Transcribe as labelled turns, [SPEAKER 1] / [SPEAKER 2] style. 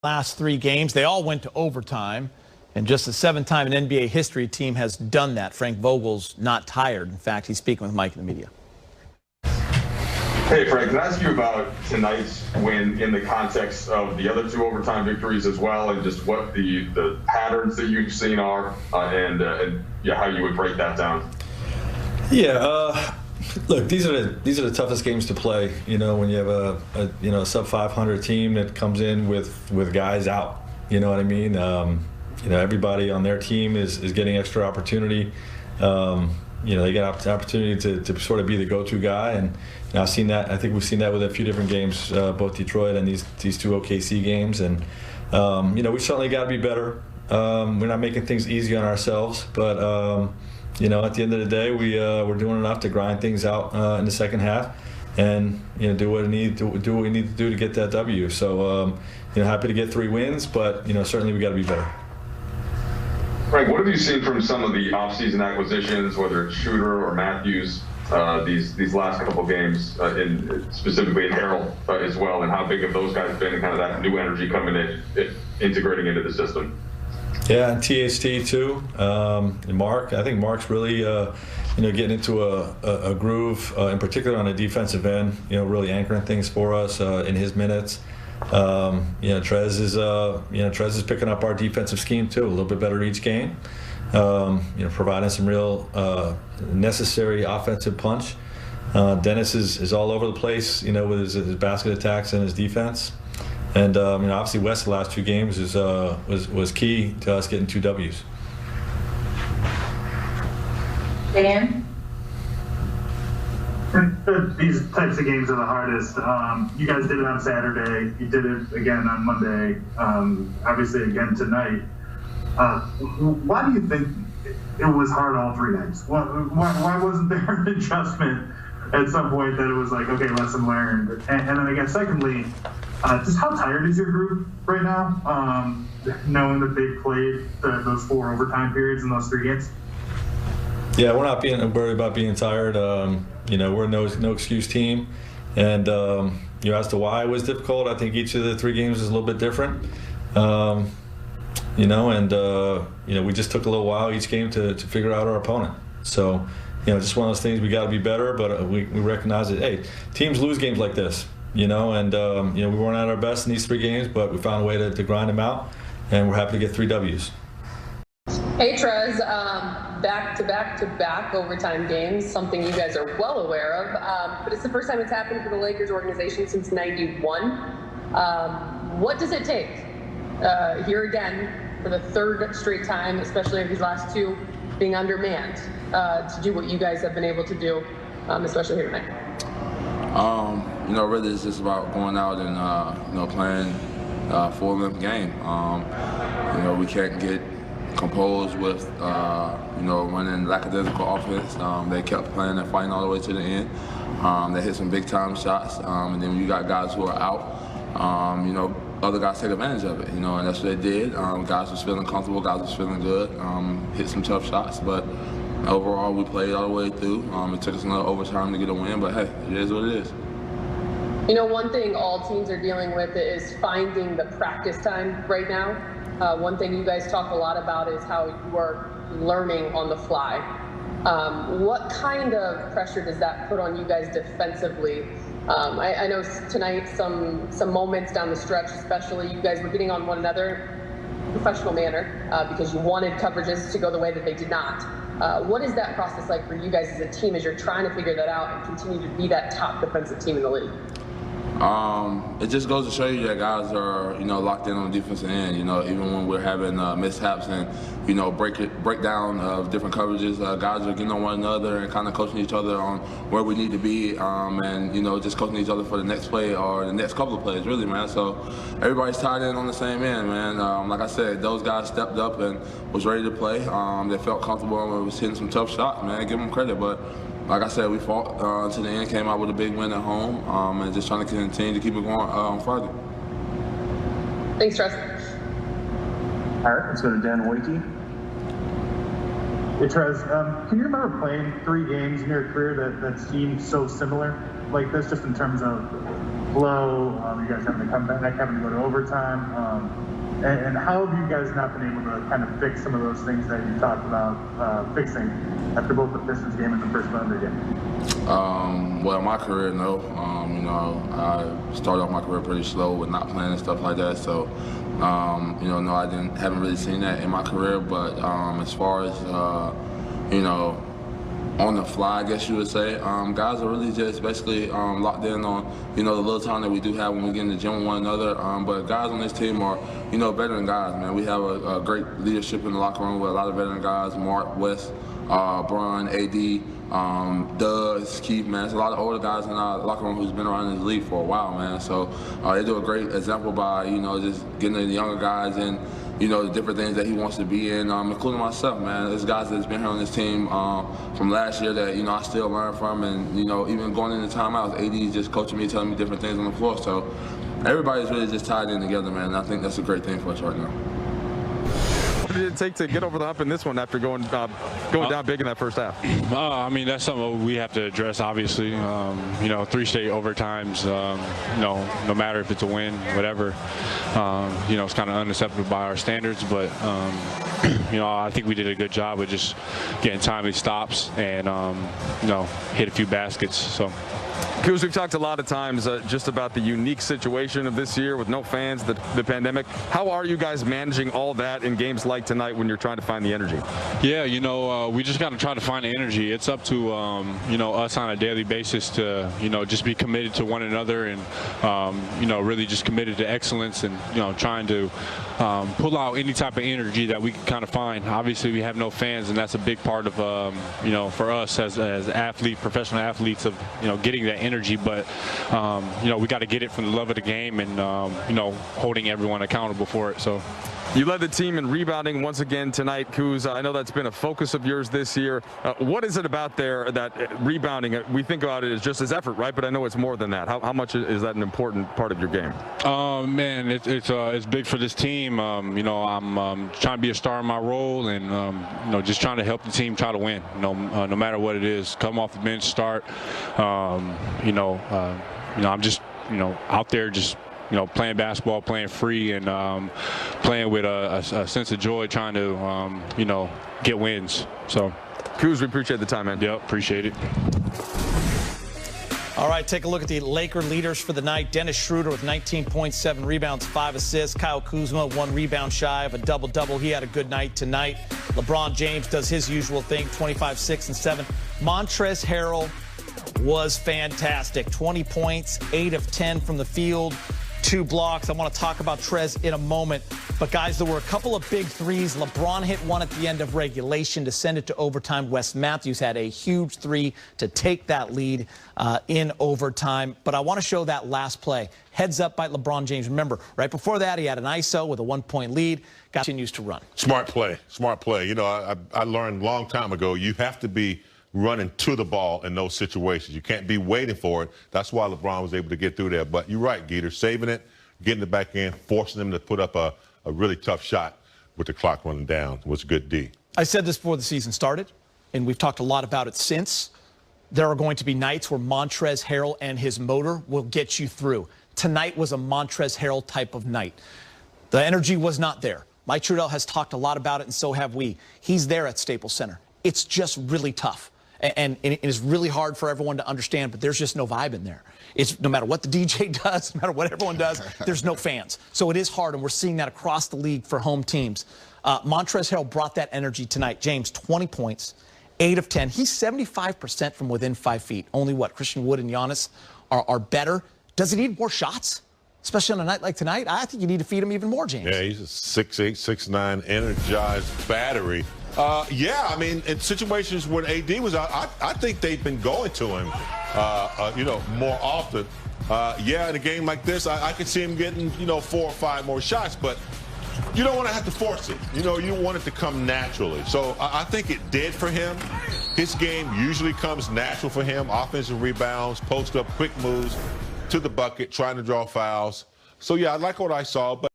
[SPEAKER 1] last 3 games. They all went to overtime, and just the 7th time in NBA history a team has done that. Frank Vogel's not tired. In fact, he's speaking with Mike in the media.
[SPEAKER 2] Hey, Frank, can I ask you about tonight's win in the context of the other 2 overtime victories as well, and just what the patterns that you've seen are, and how you would break that down?
[SPEAKER 3] Yeah, look, these are the toughest games to play. You know, when you have a sub 500 team that comes in with guys out. You know what I mean? Everybody on their team is getting extra opportunity. They get an opportunity to sort of be the go-to guy, and I've seen that. I think we've seen that with a few different games, both Detroit and these 2 OKC games. And we certainly got to be better. We're not making things easy on ourselves, but at the end of the day, we're doing enough to grind things out in the second half, and do what we need to do to get that W. So happy to get 3 wins, but certainly we got to be better.
[SPEAKER 2] Frank, what have you seen from some of the offseason acquisitions, whether it's Shooter or Matthews, these last couple of games, specifically in Harrel as well, and how big have those guys been, and kind of that new energy coming in, integrating into the system?
[SPEAKER 3] Yeah, and THT too, and Mark. I think Mark's really, getting into a groove, in particular on the defensive end. Really anchoring things for us in his minutes. Trez is picking up our defensive scheme too, a little bit better each game. Providing some real necessary offensive punch. Dennis is all over the place, with his basket attacks and his defense. And obviously West the last 2 games was key to us getting 2 Ws.
[SPEAKER 4] Dan?
[SPEAKER 5] These types of games are the hardest. You guys did it on Saturday. You did it again on Monday. Obviously again tonight. Why do you think it was hard all 3 nights? Why wasn't there an adjustment at some point that it was like, okay, lesson learned? And then I guess secondly, just how tired is your group right now, knowing that they played those 4 overtime periods in those 3 games?
[SPEAKER 3] Yeah, we're not being worried about being tired. We're a no excuse team, and as to why it was difficult, I think each of the 3 games is a little bit different. We just took a little while each game to figure out our opponent. So, just one of those things, we got to be better, but we recognize that, hey, teams lose games like this, we weren't at our best in these 3 games, but we found a way to grind them out, and we're happy to get 3 Ws.
[SPEAKER 4] Hey, Trez, back-to-back overtime games, something you guys are well aware of, but it's the first time it's happened for the Lakers organization since '91. What does it take here again for the 3rd straight time, especially of these last 2 being undermanned, to do what you guys have been able to do, especially here tonight?
[SPEAKER 6] Really it's just about going out and, playing a full-length game. We can't get composed with, running lackadaisical offense. They kept playing and fighting all the way to the end. They hit some big-time shots, and then when you got guys who are out, other guys take advantage of it, and that's what they did. Guys was feeling comfortable, guys was feeling good, hit some tough shots, but overall we played all the way through. It took us another overtime to get a win, but hey, it is what it is.
[SPEAKER 4] One thing all teams are dealing with is finding the practice time right now. One thing you guys talk a lot about is how you are learning on the fly. What kind of pressure does that put on you guys defensively? I know tonight some moments down the stretch, especially, you guys were getting on one another in a professional manner because you wanted coverages to go the way that they did not. What is that process like for you guys as a team as you're trying to figure that out and continue to be that top defensive team in the league?
[SPEAKER 6] It just goes to show you that guys are, locked in on the defensive end. Even when we're having mishaps and, breakdown of different coverages, guys are getting on one another and kind of coaching each other on where we need to be, and just coaching each other for the next play or the next couple of plays, really, man. So everybody's tied in on the same end, man. Like I said, those guys stepped up and was ready to play. They felt comfortable and was hitting some tough shots, man. Give them credit, but. Like I said, we fought to the end, came out with a big win at home, and just trying to continue to keep it going further.
[SPEAKER 4] Thanks, Trez.
[SPEAKER 5] All right, let's go to Dan Wojcicki. Hey, Trez, can you remember playing 3 games in your career that seemed so similar like this, just in terms of blow. You guys having to come back, having to go to overtime. And how have you guys not been able to kind of fix some of those things that you talked about fixing after both the Pistons game and the first Thunder game?
[SPEAKER 6] Well, my career, no. I started off my career pretty slow with not playing and stuff like that. So, no, haven't really seen that in my career. But as far as, on the fly, I guess you would say, guys are really just basically locked in on, the little time that we do have when we get in the gym with one another. But guys on this team are, veteran guys, man. We have a great leadership in the locker room with a lot of veteran guys, Mark, Wes, Brian, AD, Doug, Keith, man. There's a lot of older guys in our locker room who's been around this league for a while, man. So they do a great example by, just getting the younger guys in, the different things that he wants to be in, including myself, man. There's guys that's been here on this team from last year that, I still learn from, and, even going into timeouts, AD just coaching me, telling me different things on the floor. So everybody's really just tied in together, man, and I think that's a great thing for us right now.
[SPEAKER 7] What did it take to get over the hump in this one after going down big in that first half?
[SPEAKER 8] That's something we have to address, obviously. 3 straight overtimes, no matter if it's a win, whatever. It's kind of unacceptable by our standards, but, I think we did a good job of just getting timely stops and, hit a few baskets. So.
[SPEAKER 7] Kuz, we've talked a lot of times just about the unique situation of this year with no fans, the pandemic. How are you guys managing all that in games like tonight when you're trying to find the energy?
[SPEAKER 8] Yeah, we just got to try to find the energy. It's up to, us on a daily basis to, just be committed to one another and, really just committed to excellence and, trying to pull out any type of energy that we can kind of find. Obviously, we have no fans, and that's a big part of, for us as professional athletes of, getting that energy, but we got to get it from the love of the game and holding everyone accountable for it. So
[SPEAKER 7] you led the team in rebounding once again tonight, Kuz. I know that's been a focus of yours this year. What is it about there that rebounding? We think about it as just as effort, right? But I know it's more than that. How much is that an important part of your game?
[SPEAKER 8] Man, it's big for this team. I'm trying to be a star in my role, and just trying to help the team try to win. No matter what it is, come off the bench, start. I'm just out there just. Playing basketball, playing free, and playing with a sense of joy, trying to, get wins. So,
[SPEAKER 7] Kuz, we appreciate the time, man.
[SPEAKER 8] Yep, appreciate it.
[SPEAKER 1] All right, take a look at the Laker leaders for the night. Dennis Schroeder with 19.7 rebounds, 5 assists. Kyle Kuzma, 1 rebound shy of a double-double. He had a good night tonight. LeBron James does his usual thing, 25, 6, and 7. Montrezl Harrell was fantastic. 20 points, 8 of 10 from the field. 2 blocks. I want to talk about Trez in a moment. But, guys, there were a couple of big threes. LeBron hit one at the end of regulation to send it to overtime. Wes Matthews had a huge 3 to take that lead in overtime. But I want to show that last play. Heads up by LeBron James. Remember, right before that, he had an ISO with a 1-point lead. Continues to run.
[SPEAKER 9] Smart play. Smart play. I learned a long time ago, you have to be running to the ball in those situations. You can't be waiting for it. That's why LeBron was able to get through there. But you're right, Geeter, saving it, getting it back in, forcing them to put up a really tough shot with the clock running down was good D.
[SPEAKER 1] I said this before the season started, and we've talked a lot about it since. There are going to be nights where Montrezl Harrell and his motor will get you through. Tonight was a Montrezl Harrell type of night. The energy was not there. Mike Trudell has talked a lot about it, and so have we. He's there at Staples Center. It's just really tough. And it is really hard for everyone to understand, but there's just no vibe in there. It's no matter what the DJ does, no matter what everyone does, there's no fans. So it is hard, and we're seeing that across the league for home teams. Montrezl Harrell brought that energy tonight. James, 20 points, 8 of 10. He's 75% from within 5 feet. Only what? Christian Wood and Giannis are better. Does he need more shots? Especially on a night like tonight? I think you need to feed him even more, James.
[SPEAKER 9] Yeah, he's a 6'8", 6'9", energized battery. I mean, in situations when AD was out, I think they've been going to him, more often. In a game like this, I could see him getting, 4 or 5 more shots, but you don't want to have to force it. You want it to come naturally. So I think it did for him. His game usually comes natural for him. Offensive rebounds, post up, quick moves to the bucket, trying to draw fouls. So, I like what I saw. But